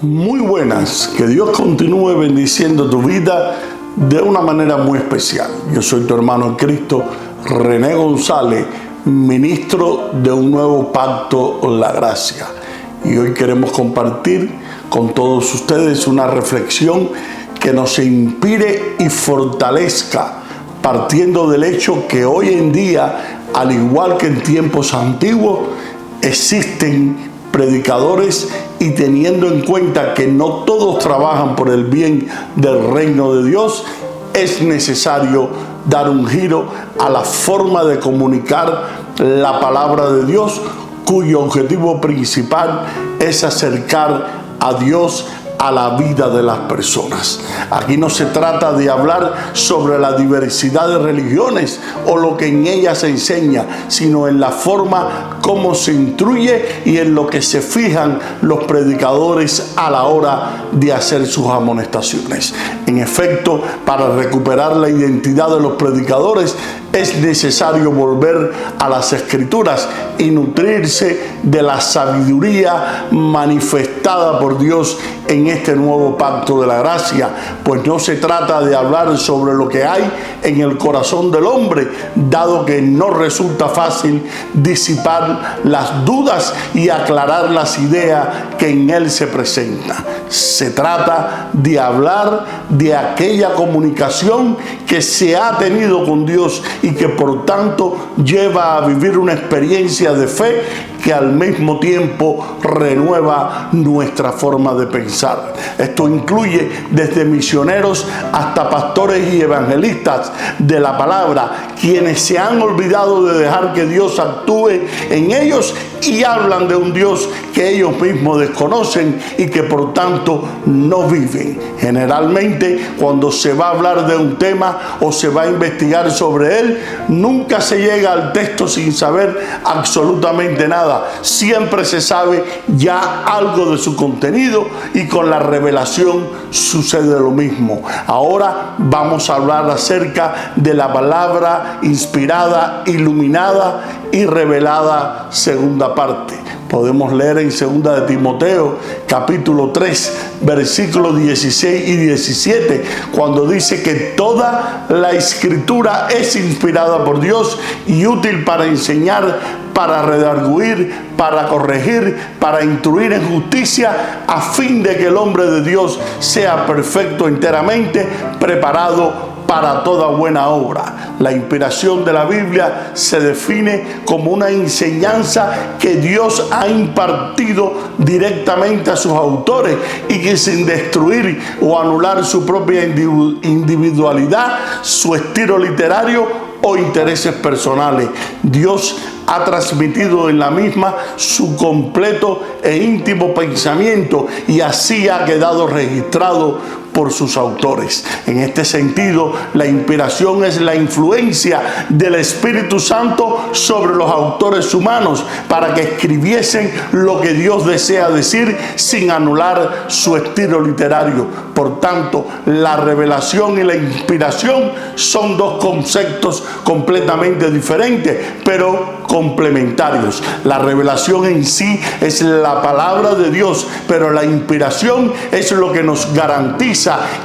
Muy buenas, que Dios continúe bendiciendo tu vida de una manera muy especial. Yo soy tu hermano en Cristo, René González, ministro de un nuevo pacto, la gracia. Y hoy queremos compartir con todos ustedes una reflexión que nos inspire y fortalezca, partiendo del hecho que hoy en día, al igual que en tiempos antiguos, existen predicadores, y teniendo en cuenta que no todos trabajan por el bien del reino de Dios, es necesario dar un giro a la forma de comunicar la palabra de Dios, cuyo objetivo principal es acercar a Dios a la vida de las personas. Aquí no se trata de hablar sobre la diversidad de religiones o lo que en ellas se enseña, sino en la forma como se instruye y en lo que se fijan los predicadores a la hora de hacer sus amonestaciones. En efecto, para recuperar la identidad de los predicadores es necesario volver a las Escrituras y nutrirse de la sabiduría manifestada por Dios en este nuevo pacto de la gracia, pues no se trata de hablar sobre lo que hay en el corazón del hombre, dado que no resulta fácil disipar las dudas y aclarar las ideas que en él se presentan. Se trata de hablar de aquella comunicación que se ha tenido con Dios y que por tanto lleva a vivir una experiencia de fe que al mismo tiempo renueva nuestra forma de pensar. Esto incluye desde misioneros hasta pastores y evangelistas de la palabra, quienes se han olvidado de dejar que Dios actúe en ellos y hablan de un Dios que ellos mismos desconocen y que por tanto no viven. Generalmente, cuando se va a hablar de un tema o se va a investigar sobre él, nunca se llega al texto sin saber absolutamente nada. Siempre se sabe ya algo de su contenido y con la revelación sucede lo mismo. Ahora vamos a hablar acerca de la palabra inspirada, iluminada y revelada, segunda parte. Podemos leer en 2 de Timoteo, capítulo 3, versículos 16 y 17, cuando dice que toda la Escritura es inspirada por Dios y útil para enseñar, para redarguir, para corregir, para instruir en justicia, a fin de que el hombre de Dios sea perfecto enteramente, preparado para toda buena obra. La inspiración de la Biblia se define como una enseñanza que Dios ha impartido directamente a sus autores y que sin destruir o anular su propia individualidad, su estilo literario o intereses personales, Dios ha transmitido en la misma su completo e íntimo pensamiento y así ha quedado registrado por sus autores. En este sentido, la inspiración es la influencia del Espíritu Santo sobre los autores humanos para que escribiesen lo que Dios desea decir sin anular su estilo literario. Por tanto, la revelación y la inspiración son dos conceptos completamente diferentes, pero complementarios. La revelación en sí es la palabra de Dios, pero la inspiración es lo que nos garantiza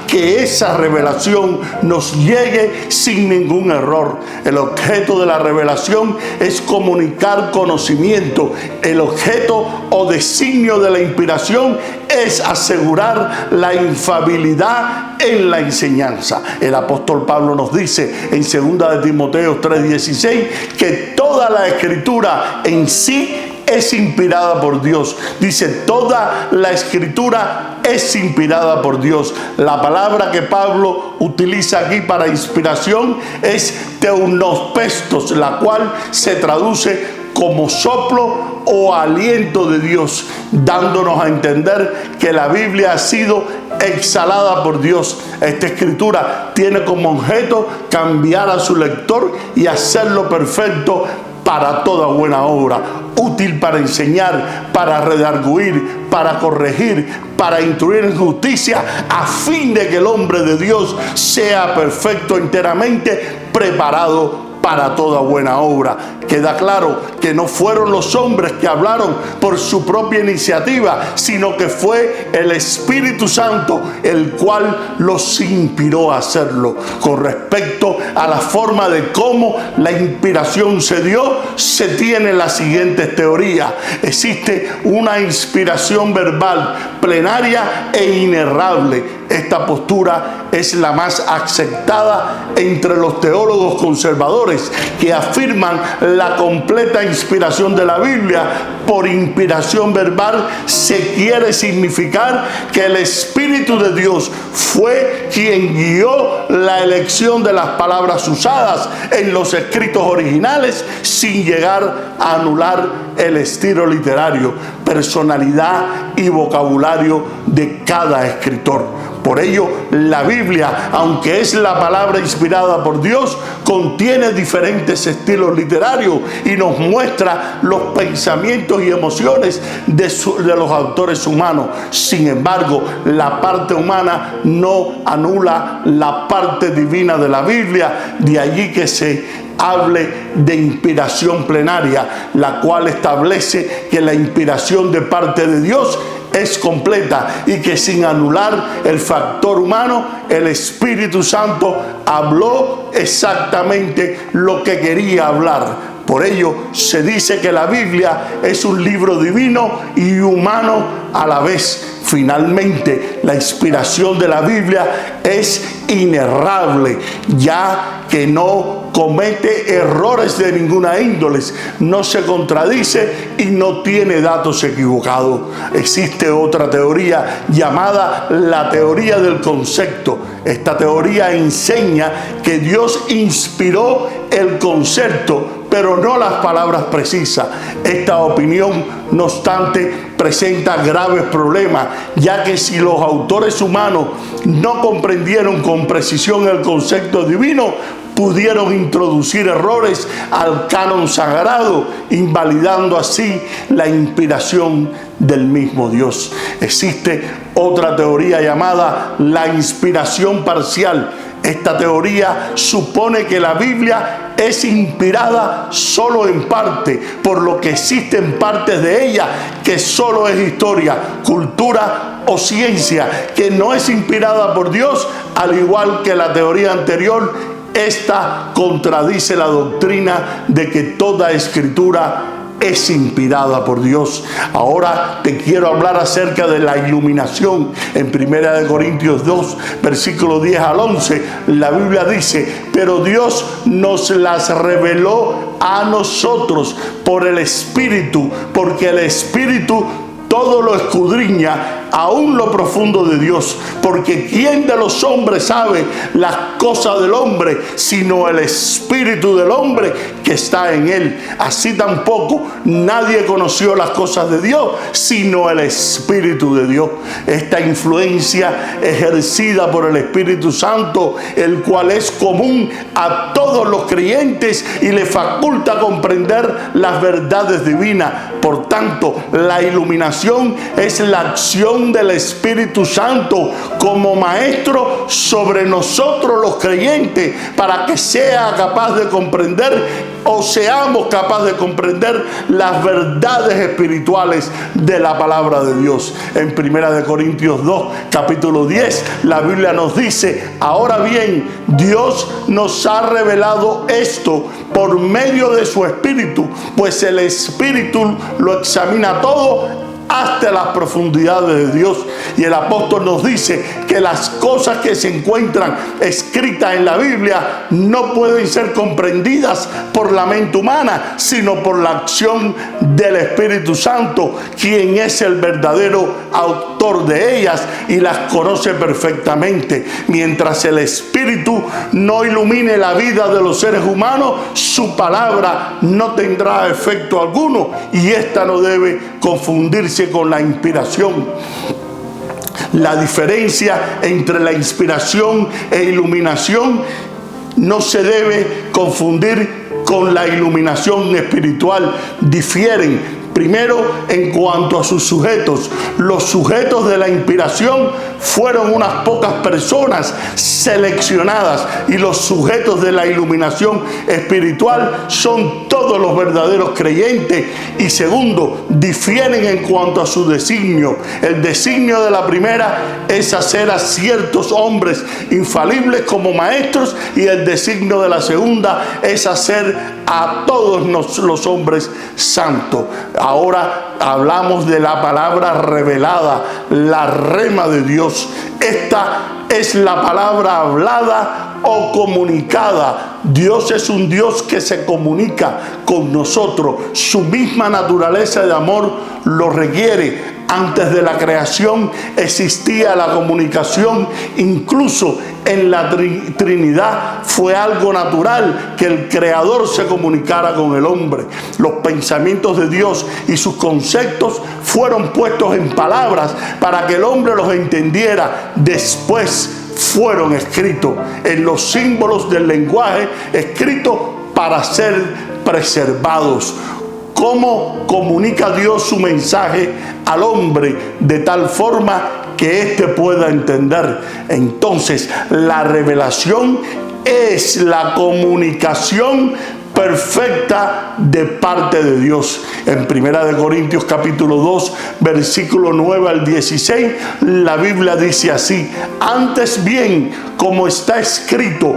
que esa revelación nos llegue sin ningún error. El objeto de la revelación es comunicar conocimiento. El objeto o designio de la inspiración es asegurar la infalibilidad en la enseñanza. El apóstol Pablo nos dice en 2 de Timoteo 3:16 que toda la Escritura en sí es inspirada por Dios. Dice, toda la Escritura es inspirada por Dios. La palabra que Pablo utiliza aquí para inspiración es teunopestos, la cual se traduce como soplo o aliento de Dios, dándonos a entender que la Biblia ha sido exhalada por Dios. Esta Escritura tiene como objeto cambiar a su lector y hacerlo perfecto para toda buena obra, útil para enseñar, para redarguir, para corregir, para instruir en justicia, a fin de que el hombre de Dios sea perfecto enteramente, preparado para toda buena obra. Queda claro que no fueron los hombres que hablaron por su propia iniciativa, sino que fue el Espíritu Santo el cual los inspiró a hacerlo. Con respecto a la forma de cómo la inspiración se dio, se tiene las siguientes teorías. Existe una inspiración verbal, plenaria e inerrable. Esta postura es la más aceptada entre los teólogos conservadores, que afirman la completa inspiración de la Biblia. Por inspiración verbal se quiere significar que el Espíritu de Dios fue quien guió la elección de las palabras usadas en los escritos originales, sin llegar a anular el estilo literario, personalidad y vocabulario de cada escritor. Por ello, la Biblia, aunque es la palabra inspirada por Dios, contiene diferentes estilos literarios y nos muestra los pensamientos y emociones de los autores humanos. Sin embargo, la parte humana no anula la parte divina de la Biblia. De allí que se hable de inspiración plenaria, la cual establece que la inspiración de parte de Dios es completa y que sin anular el factor humano, el Espíritu Santo habló exactamente lo que quería hablar. Por ello se dice que la Biblia es un libro divino y humano a la vez. Finalmente, la inspiración de la Biblia es inerrable, ya que no comete errores de ninguna índole, no se contradice y no tiene datos equivocados. Existe otra teoría llamada la teoría del concepto. Esta teoría enseña que Dios inspiró el concepto, pero no las palabras precisas. Esta opinión, no obstante, presenta graves problemas, ya que si los autores humanos no comprendieron con precisión el concepto divino, pudieron introducir errores al canon sagrado, invalidando así la inspiración del mismo Dios. Existe otra teoría llamada la inspiración parcial. Esta teoría supone que la Biblia es inspirada solo en parte, por lo que existen partes de ella que solo es historia, cultura o ciencia, que no es inspirada por Dios, al igual que la teoría anterior. Esta contradice la doctrina de que toda escritura es inspirada por Dios. Ahora te quiero hablar acerca de la iluminación. En 1 Corintios 2, versículo 10 al 11, la Biblia dice: pero Dios nos las reveló a nosotros por el Espíritu, porque el Espíritu todo lo escudriña, aún lo profundo de Dios, porque ¿quién de los hombres sabe las cosas del hombre, sino el espíritu del hombre que está en él? Así tampoco nadie conoció las cosas de Dios, sino el Espíritu de Dios. Esta influencia ejercida por el Espíritu Santo, el cual es común a todos los creyentes y le faculta comprender las verdades divinas. Por tanto, la iluminación es la acción del Espíritu Santo como maestro sobre nosotros los creyentes, para que sea capaz de comprender, o seamos capaces de comprender, las verdades espirituales de la palabra de Dios. En 1 Corintios 2, capítulo 10, la Biblia nos dice: ahora bien, Dios nos ha revelado esto por medio de su Espíritu, pues el Espíritu lo examina todo hasta las profundidades de Dios. Y el apóstol nos dice que las cosas que se encuentran escritas en la Biblia no pueden ser comprendidas por la mente humana, sino por la acción del Espíritu Santo, quien es el verdadero autor de ellas y las conoce perfectamente. Mientras el Espíritu no ilumine la vida de los seres humanos, su palabra no tendrá efecto alguno, y esta no debe confundirse con la inspiración. La diferencia entre la inspiración e iluminación no se debe confundir con la iluminación espiritual. Difieren, Primero, en cuanto a sus sujetos. Los sujetos de la inspiración fueron unas pocas personas seleccionadas, y los sujetos de la iluminación espiritual son todos los verdaderos creyentes. Y segundo, difieren en cuanto a su designio. El designio de la primera es hacer a ciertos hombres infalibles como maestros, y el designio de la segunda es hacer a todos los hombres santos. Ahora hablamos de la palabra revelada, la rema de Dios. Esta es la palabra hablada o comunicada. Dios es un Dios que se comunica con nosotros. Su misma naturaleza de amor lo requiere. Antes de la creación existía la comunicación. Incluso en la Trinidad fue algo natural que el Creador se comunicara con el hombre. Los pensamientos de Dios y sus conceptos fueron puestos en palabras para que el hombre los entendiera. Después fueron escritos en los símbolos del lenguaje, escritos para ser preservados. ¿Cómo comunica Dios su mensaje al hombre de tal forma que éste pueda entender? Entonces, la revelación es la comunicación perfecta de parte de Dios. En 1 Corintios capítulo 2, versículo 9 al 16, la Biblia dice así: antes bien, como está escrito,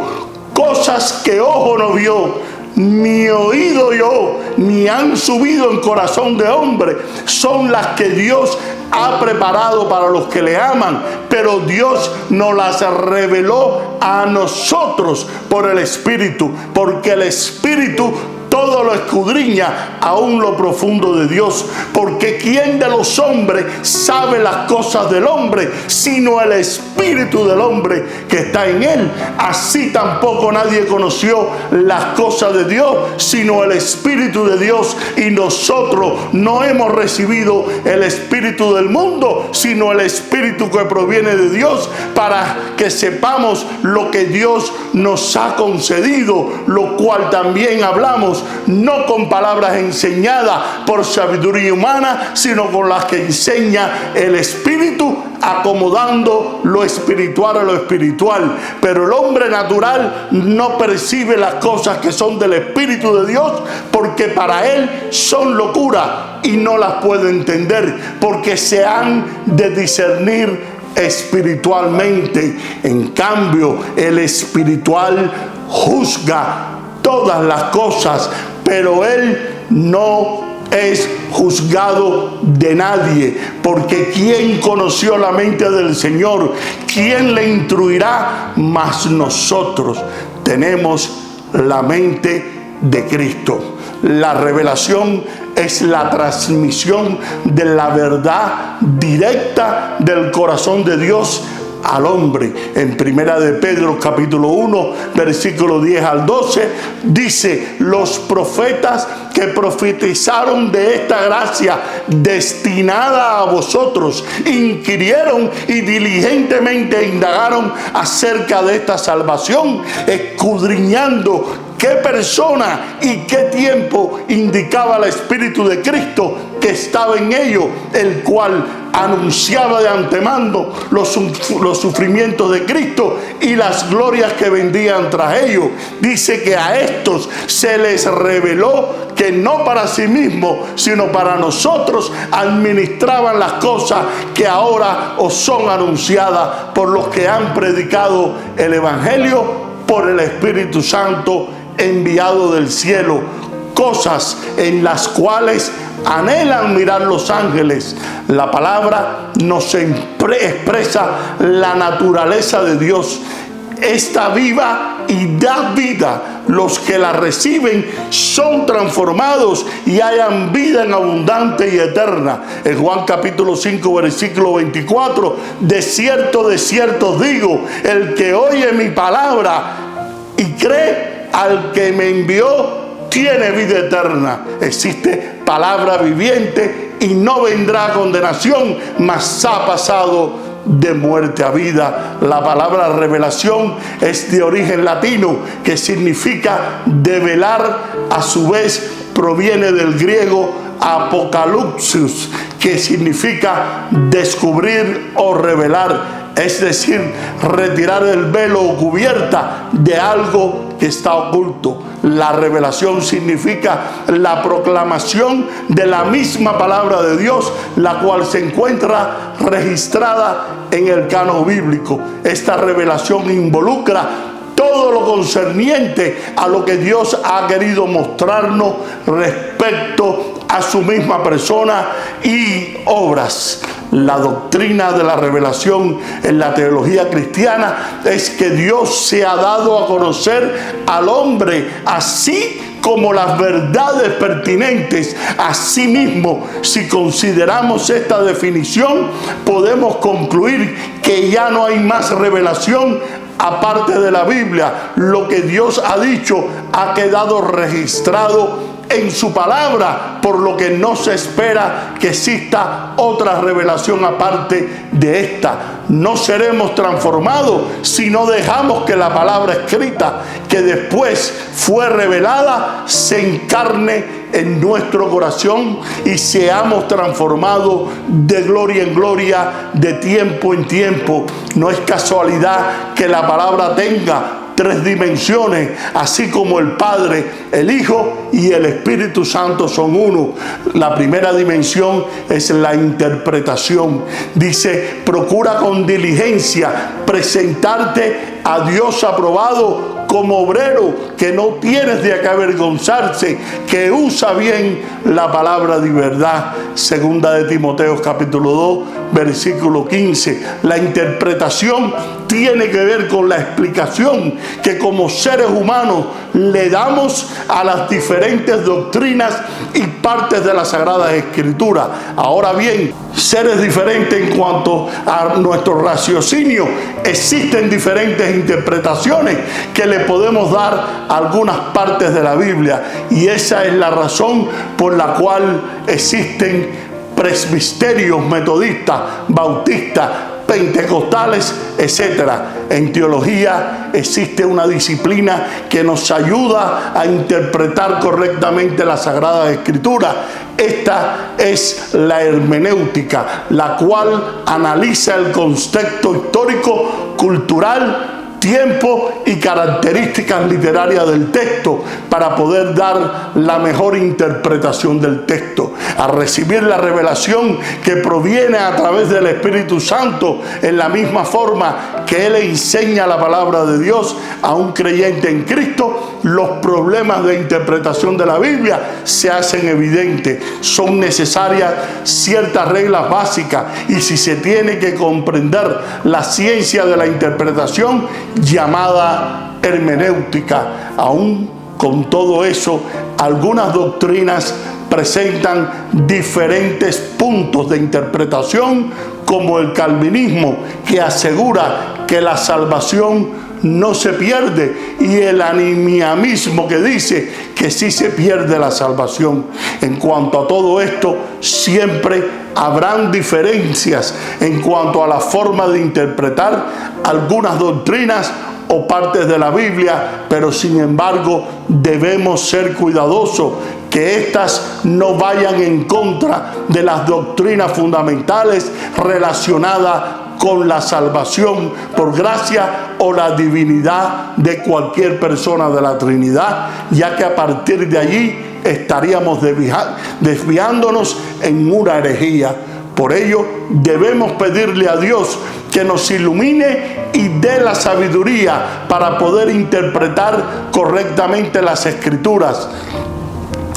cosas que ojo no vio, ni oído yo, ni han subido en corazón de hombre, son las que Dios ha preparado para los que le aman, pero Dios nos las reveló a nosotros por el Espíritu, porque el Espíritu todo lo escudriña, aún lo profundo de Dios. Porque ¿quién de los hombres sabe las cosas del hombre, sino el espíritu del hombre que está en él? Así tampoco nadie conoció las cosas de Dios, sino el Espíritu de Dios. Y nosotros no hemos recibido el espíritu del mundo, sino el Espíritu que proviene de Dios, para que sepamos lo que Dios nos ha concedido, lo cual también hablamos, no con palabras enseñadas por sabiduría humana, sino con las que enseña el Espíritu, acomodando lo espiritual a lo espiritual. Pero el hombre natural no percibe las cosas que son del Espíritu de Dios, porque para él son locura y no las puede entender, porque se han de discernir espiritualmente. En cambio, el espiritual juzga todas las cosas, pero él no es juzgado de nadie, porque ¿quién conoció la mente del Señor? ¿Quién le instruirá? Mas nosotros tenemos la mente de Cristo. La revelación es la transmisión de la verdad directa del corazón de Dios al hombre. En 1 de Pedro capítulo 1, versículo 10 al 12, dice: los profetas que profetizaron de esta gracia destinada a vosotros inquirieron y diligentemente indagaron acerca de esta salvación, escudriñando qué persona y qué tiempo indicaba el Espíritu de Cristo que estaba en ellos, el cual anunciaba de antemano los sufrimientos de Cristo y las glorias que vendrían tras ellos. Dice que a estos se les reveló que no para sí mismos, sino para nosotros administraban las cosas que ahora os son anunciadas por los que han predicado el Evangelio por el Espíritu Santo enviado del cielo, cosas en las cuales anhelan mirar los ángeles. La palabra nos expresa la naturaleza de Dios. Está viva y da vida. Los que la reciben son transformados y hayan vida en abundante y eterna. En Juan capítulo 5, versículo 24, de cierto os digo, el que oye mi palabra y cree al que me envió, tiene vida eterna. Existe palabra viviente y no vendrá a condenación, mas ha pasado de muerte a vida. La palabra revelación es de origen latino, que significa develar. A su vez proviene del griego apocalipsis, que significa descubrir o revelar. Es decir, retirar el velo o cubierta de algo que está oculto. La revelación significa la proclamación de la misma palabra de Dios, la cual se encuentra registrada en el canon bíblico. Esta revelación involucra todo lo concerniente a lo que Dios ha querido mostrarnos respecto a su misma persona y obras. La doctrina de la revelación en la teología cristiana es que Dios se ha dado a conocer al hombre, así como las verdades pertinentes a sí mismo. Si consideramos esta definición, podemos concluir que ya no hay más revelación aparte de la Biblia. Lo que Dios ha dicho ha quedado registrado en su palabra, por lo que no se espera que exista otra revelación aparte de esta. No seremos transformados si no dejamos que la palabra escrita, que después fue revelada, se encarne en nuestro corazón y seamos transformados de gloria en gloria, de tiempo en tiempo. No es casualidad que la palabra tenga tres dimensiones, así como el Padre, el Hijo y el Espíritu Santo son uno. La primera dimensión es la interpretación. Dice: procura con diligencia presentarte a Dios aprobado como obrero que no tienes de qué avergonzarse, que usa bien la palabra de verdad. Segunda de Timoteo capítulo 2 versículo 15. La interpretación tiene que ver con la explicación que como seres humanos le damos a las diferentes doctrinas y partes de las Sagradas Escrituras. Ahora bien, seres diferentes en cuanto a nuestro raciocinio, existen diferentes interpretaciones que le podemos dar a algunas partes de la Biblia, y esa es la razón por la cual existen presbiterios, metodistas, bautistas, pentecostales, etc. En teología existe una disciplina que nos ayuda a interpretar correctamente las Sagradas Escrituras. Esta es la hermenéutica, la cual analiza el contexto histórico, cultural, tiempo y características literarias del texto para poder dar la mejor interpretación del texto. Al recibir la revelación que proviene a través del Espíritu Santo, en la misma forma que Él enseña la palabra de Dios a un creyente en Cristo, los problemas de interpretación de la Biblia se hacen evidentes. Son necesarias ciertas reglas básicas, y si se tiene que comprender la ciencia de la interpretación llamada hermenéutica. Aún con todo eso, algunas doctrinas presentan diferentes puntos de interpretación, como el calvinismo, que asegura que la salvación no se pierde, y el animismo, que dice que sí se pierde la salvación. En cuanto a todo esto, siempre habrán diferencias en cuanto a la forma de interpretar algunas doctrinas o partes de la Biblia, pero sin embargo debemos ser cuidadosos que éstas no vayan en contra de las doctrinas fundamentales relacionadas con la salvación por gracia o la divinidad de cualquier persona de la Trinidad, ya que a partir de allí estaríamos desviándonos en una herejía. Por ello debemos pedirle a Dios que nos ilumine y dé la sabiduría para poder interpretar correctamente las Escrituras.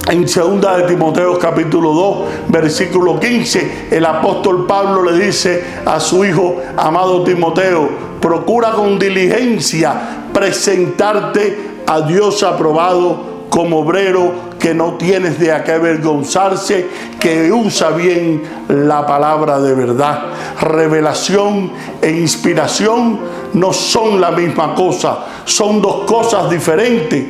En 2 de Timoteo capítulo 2 versículo 15, el apóstol Pablo le dice a su hijo amado Timoteo: procura con diligencia presentarte a Dios aprobado como obrero que no tienes de qué avergonzarse, que usa bien la palabra de verdad. Revelación e inspiración no son la misma cosa, son dos cosas diferentes.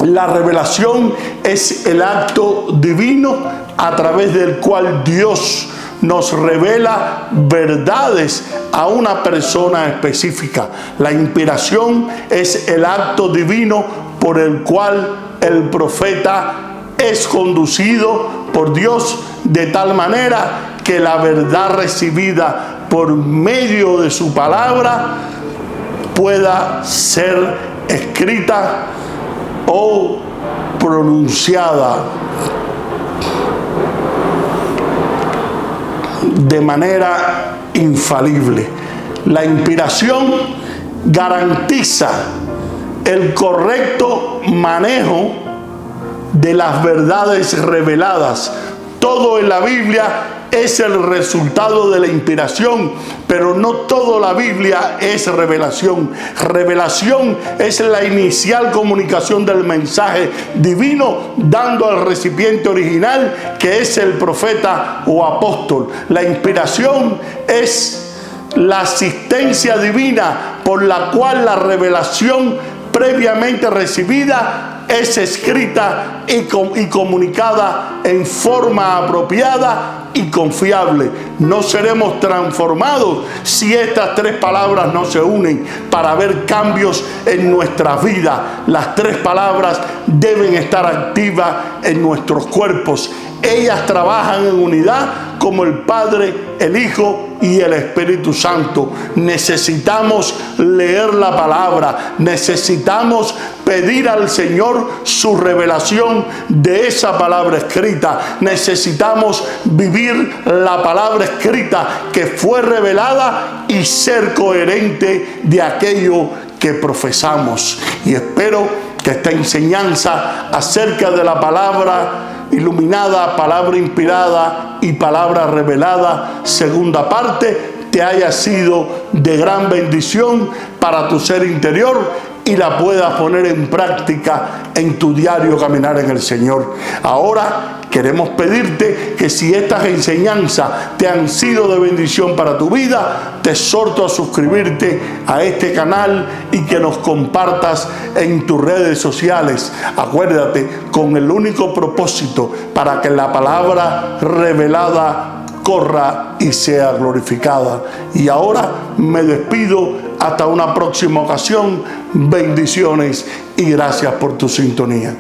La revelación es el acto divino a través del cual Dios nos revela verdades a una persona específica. La inspiración es el acto divino por el cual el profeta es conducido por Dios de tal manera que la verdad recibida por medio de su palabra pueda ser escrita o pronunciada de manera infalible. La inspiración garantiza el correcto manejo de las verdades reveladas. Todo en la Biblia es el resultado de la inspiración, pero no toda la Biblia es revelación. Revelación es la inicial comunicación del mensaje divino dando al recipiente original, que es el profeta o apóstol. La inspiración es la asistencia divina por la cual la revelación previamente recibida es escrita y comunicada en forma apropiada y confiable. No seremos transformados si estas tres palabras no se unen para ver cambios en nuestras vidas. Las tres palabras deben estar activas en nuestros cuerpos. Ellas trabajan en unidad como el Padre, el Hijo y el Espíritu Santo. Necesitamos leer la palabra, necesitamos pedir al Señor su revelación de esa palabra escrita. Necesitamos vivir la palabra escrita que fue revelada y ser coherente de aquello que profesamos. Y espero que esta enseñanza acerca de la palabra iluminada, palabra inspirada y palabra revelada, segunda parte, te haya sido de gran bendición para tu ser interior y la puedas poner en práctica en tu diario caminar en el Señor. Ahora queremos pedirte que si estas enseñanzas te han sido de bendición para tu vida, te exhorto a suscribirte a este canal y que nos compartas en tus redes sociales. Acuérdate, con el único propósito para que la palabra revelada corra y sea glorificada. Y ahora me despido hasta una próxima ocasión. Bendiciones y gracias por tu sintonía.